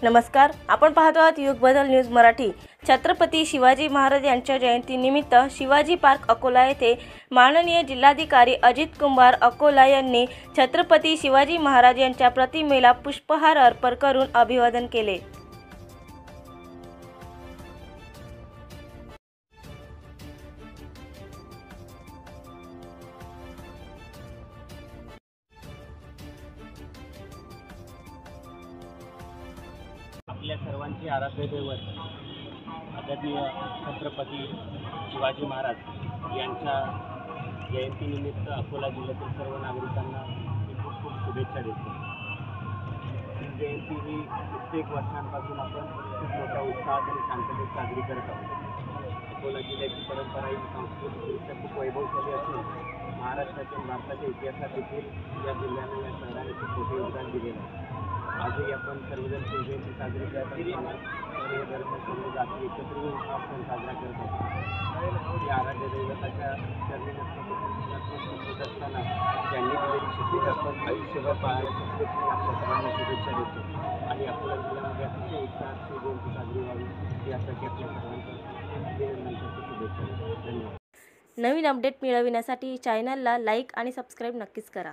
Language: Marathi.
नमस्कार, आपण पाहतो आहात युग बदल न्यूज मराठी। छत्रपती शिवाजी महाराज यांच्या जयंतीनिमित्त शिवाजी पार्क अकोला येथे माननीय जिल्हाधिकारी अजित कुमार अकोला यांनी छत्रपती शिवाजी महाराज यांच्या प्रतिमेला पुष्पहार अर्पण करून अभिवादन केले। आपल्या सर्वांचे आराध्य दैवत आदरणीय छत्रपती शिवाजी महाराज यांच्या जयंतीनिमित्त अकोला जिल्ह्यातील सर्व नागरिकांना मी खूप खूप शुभेच्छा देतो। ही जयंती ही कित्येक वर्षांपासून आपण खूप मोठ्या उत्साहात आणि शांततेत साजरी करत आहोत। अकोला जिल्ह्याची परंपरा ही सांस्कृतिकदृष्ट्या खूप वैभवशाली असून महाराष्ट्राच्या भारताच्या इतिहासात देखील या जिल्ह्याने या शहराने खूप मोठे योगदान दिलेलं आहे। आजही आपण सर्वजण शिवजयंती साजरी करत असताना सर्व धर्म सर्व जाती एकत्र येऊन हा सण साजरा करत असतो। या आराध्य दैवताच्या चरणी नतमस्तक असताना त्यांनी दिलेली शिकवण आपण आयुष्यभर पाळण्यासाठी मी आपल्या सर्वांना शुभेच्छा देतो आणि अकोला जिल्ह्यामध्ये अतिशय उत्साहात शिवजयंती साजरी व्हावी यासाठी आपल्या सर्वांना अभिनंदनासाठी शुभेच्छा देतो। धन्यवाद। नवीन अपडेट मिळविण्यासाठी चॅनलला लाईक आणि सबस्क्राईब नक्कीच करा।